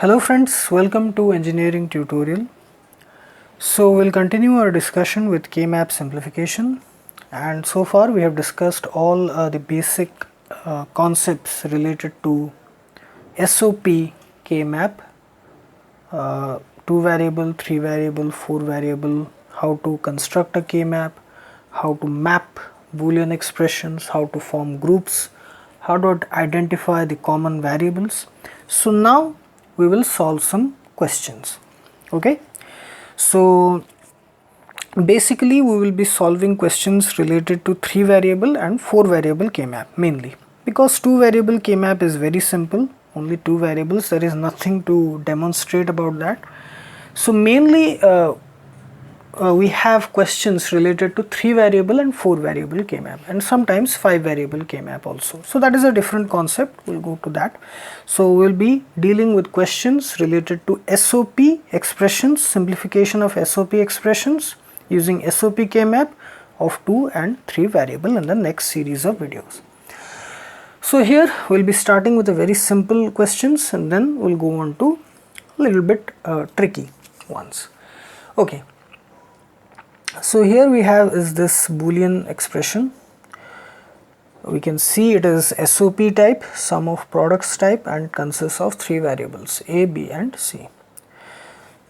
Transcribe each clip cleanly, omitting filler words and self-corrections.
Hello friends, welcome to engineering tutorial. So we'll continue our discussion with K-map simplification, and so far we have discussed all the basic concepts related to SOP K-map, 2 variable, 3 variable, 4 variable, how to construct a K-map, how to map Boolean expressions, how to form groups, how to identify the common variables. So now we will solve some questions. Okay, so basically we will be solving questions related to 3 variable and 4 variable K-map mainly, because 2 variable K-map is very simple, only 2 variables, there is nothing to demonstrate about that. So mainly we have questions related to 3 variable and 4 variable K-map, and sometimes 5 variable K-map also. So that is a different concept, we'll go to that. So we'll be dealing with questions related to SOP expressions, simplification of SOP expressions using SOP K-map of 2 and 3 variable in the next series of videos. So here we'll be starting with a very simple questions, and then we'll go on to a little bit tricky ones. Okay. So here we have is this Boolean expression. We can see it is SOP type, sum of products type, and consists of 3 variables A, B and C.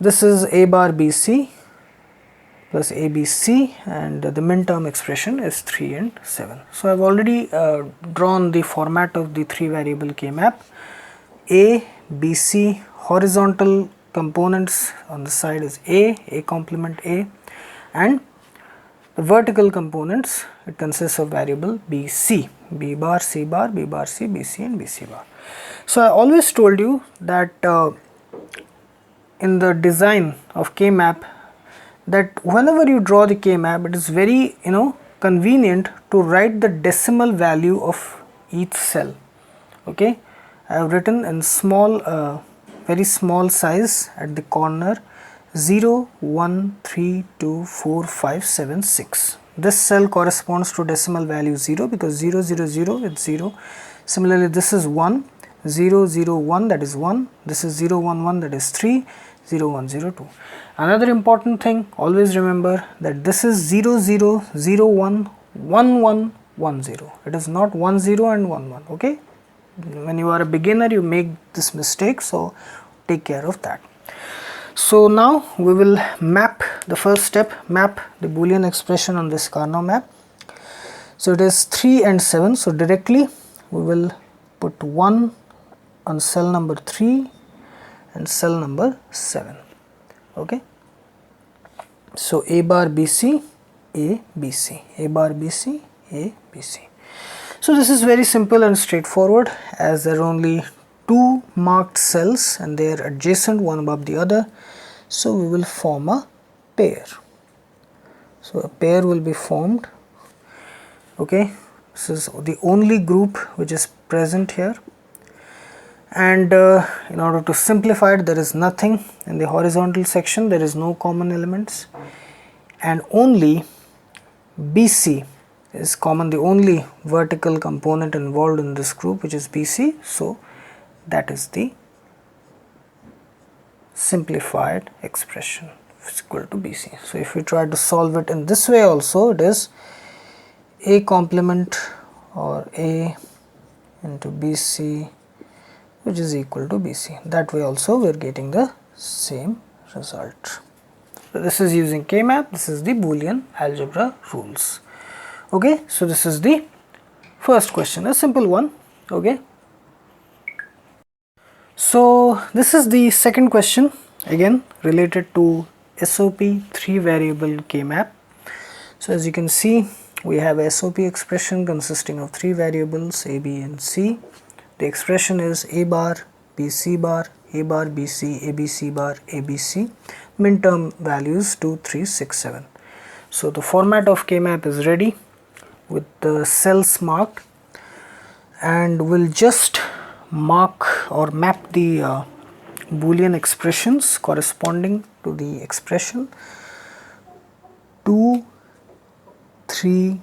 This is A bar BC plus ABC, and the min term expression is 3 and 7. So I have already drawn the format of the 3 variable K-map. A, BC, horizontal components on the side is A complement A, and the vertical components, it consists of variable BC, B bar, C bar, B bar C, BC and BC bar. So I always told you that in the design of K-map, that whenever you draw the K-map, it is very convenient to write the decimal value of each cell. Okay, I have written in small, very small size at the corner 0, 1, 3, 2, 4, 5, 7, 6. This cell corresponds to decimal value 0 because 0, 0, 0 is 0. Similarly, this is 1, 0, 0, 1 that is 1. This is 0, 1, 1 that is 3, 0, 1, 0, 2. Another important thing, always remember that this is 0, 0, 0, 1, 1, 1, 1, 0. It is not 1, 0 and 1, 1. Okay. When you are a beginner, you make this mistake, so take care of that. So now we will map the first step, map the Boolean expression on this Karnaugh map. So it is 3 and 7. So directly we will put 1 on cell number 3 and cell number 7. Okay. So A bar BC, A BC, A bar BC, A BC. So this is very simple and straightforward, as there are only 2 marked cells and they are adjacent one above the other. So we will form a pair. So a pair will be formed. Okay, this is the only group which is present here, and in order to simplify it, there is nothing in the horizontal section, there is no common elements, and only BC is common, the only vertical component involved in this group, which is BC. So that is the simplified expression is equal to BC. So if we try to solve it in this way also, it is A complement or A into BC, which is equal to BC. That way also we are getting the same result. So this is using K-map, this is the Boolean algebra rules. Okay, so this is the first question, a simple one. Okay. So this is the second question, again related to SOP 3 variable K-map. So as you can see, we have a SOP expression consisting of 3 variables A, B and C. The expression is A bar, BC bar, A bar, BC, ABC bar, ABC, min term values 2, 3, 6, 7. So the format of K-map is ready with the cells marked, and we'll just mark or map the Boolean expressions corresponding to the expression 2, 3,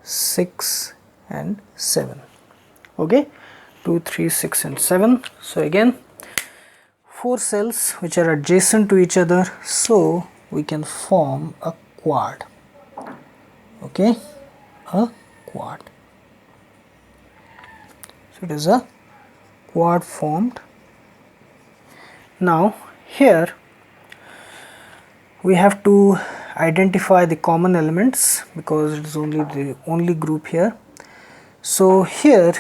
6 and 7. Okay, 2, 3, 6 and 7. So again, 4 cells which are adjacent to each other, so we can form a quad. Okay, a quad. So it is a quad formed. Now here we have to identify the common elements because it is only the only group here. So here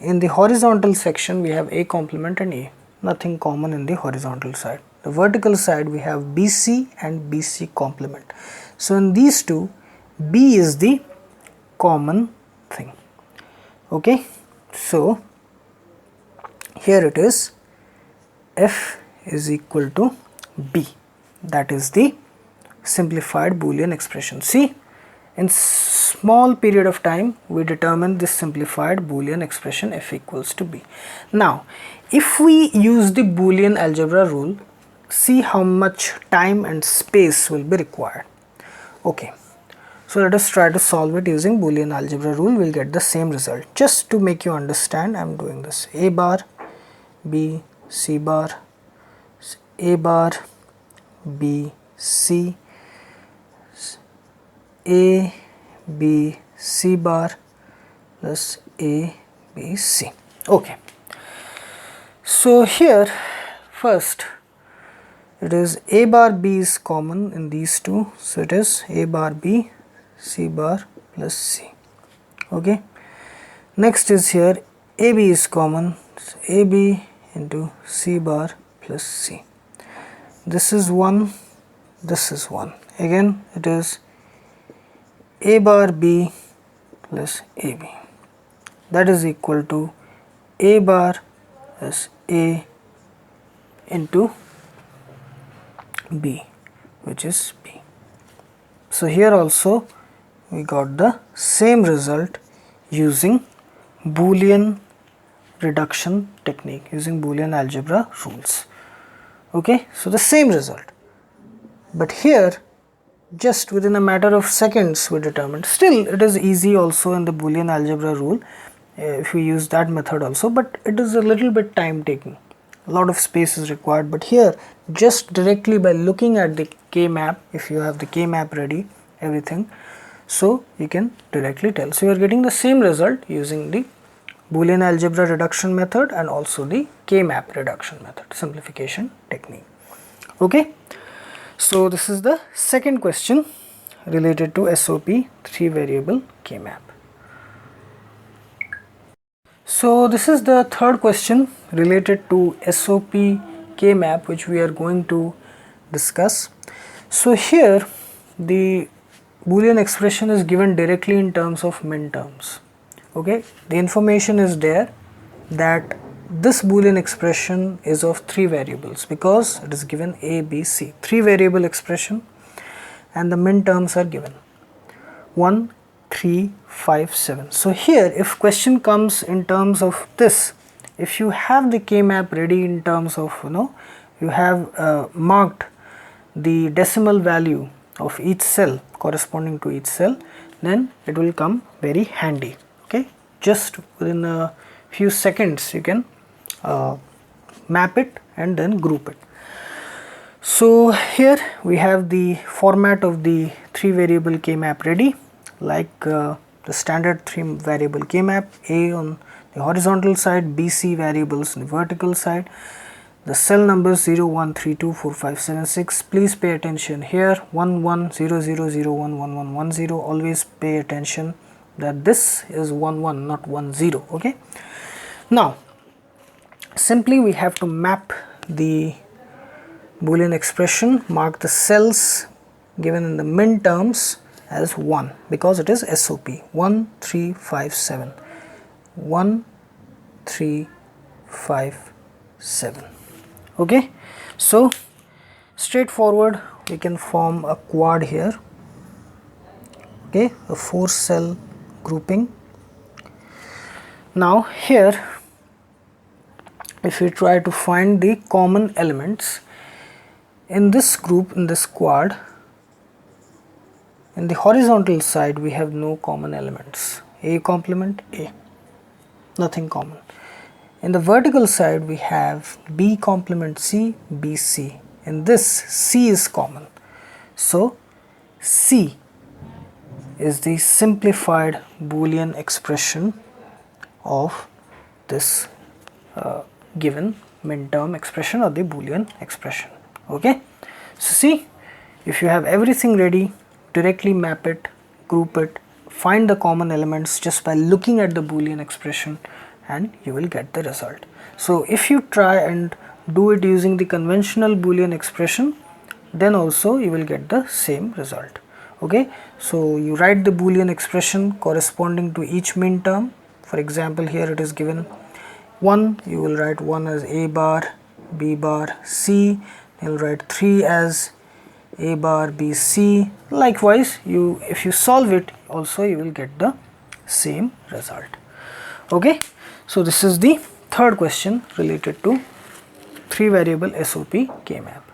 in the horizontal section we have A complement and A, nothing common in the horizontal side. The vertical side we have BC and BC complement. So in these two, B is the common thing. Okay, so here it is F is equal to B, that is the simplified Boolean expression. See, in small period of time we determine this simplified Boolean expression F equals to B. Now if we use the Boolean algebra rule, see how much time and space will be required. Okay, so let us try to solve it using Boolean algebra rule. We'll get the same result. Just to make you understand, I am doing this. A bar B C bar, A bar B C, A B C bar plus A B C. Okay, so here first it is A bar B is common in these two, so it is A bar B C bar plus C. Okay, next is here AB is common, so AB into C bar plus C. This is 1, this is 1. Again it is A bar B plus AB, that is equal to A bar plus A into B, which is B. So here also we got the same result using Boolean reduction technique, using Boolean algebra rules. Okay, so the same result, but here just within a matter of seconds we determined. Still it is easy also in the Boolean algebra rule if we use that method also, but it is a little bit time taking, a lot of space is required. But here just directly by looking at the K-map, if you have the K-map ready, everything, so you can directly tell. So you are getting the same result using the Boolean algebra reduction method and also the K-map reduction method, simplification technique. Okay, so this is the second question related to SOP 3 variable K-map. So this is the third question related to SOP K-map which we are going to discuss. So here the Boolean expression is given directly in terms of min terms. Okay, the information is there that this Boolean expression is of 3 variables because it is given A, B, C, 3 variable expression, and the min terms are given 1, 3, 5, 7. So here if question comes in terms of this, if you have the K-map ready in terms of, you have marked the decimal value of each cell corresponding to each cell, then it will come very handy. Okay, just within a few seconds you can map it and then group it. So here we have the format of the 3 variable K-map ready, like the standard 3 variable K-map, A on the horizontal side, BC variables on the vertical side, the cell numbers 0, 1, 3, 2, 4, 5, 7, 6. Please pay attention here, 1, 1, 0, 0, 0, 1, 1, 1, 1, 0. Always pay attention that this is 1, 1, not 1, 0. Okay, now simply we have to map the Boolean expression, mark the cells given in the min terms as 1 because it is SOP 1, 3, 5, 7, 1, 3, 5, 7. Okay, so straightforward we can form a quad here. Okay, a 4 cell grouping. Now here if we try to find the common elements in this group, in this quad, in the horizontal side we have no common elements. A complement A, nothing common. In the vertical side we have B complement C, BC. In this, C is common. So C is the simplified Boolean expression of this given min-term expression or the Boolean expression. Okay. So see, if you have everything ready, directly map it, group it, find the common elements just by looking at the Boolean expression, and you will get the result. So if you try and do it using the conventional Boolean expression, then also you will get the same result. Okay, so you write the Boolean expression corresponding to each min term. For example, here it is given 1, you will write 1 as A bar, B bar, C. You will write 3 as A bar, B, C. Likewise, if you solve it also, you will get the same result. Okay, so this is the third question related to 3 variable SOP K-map.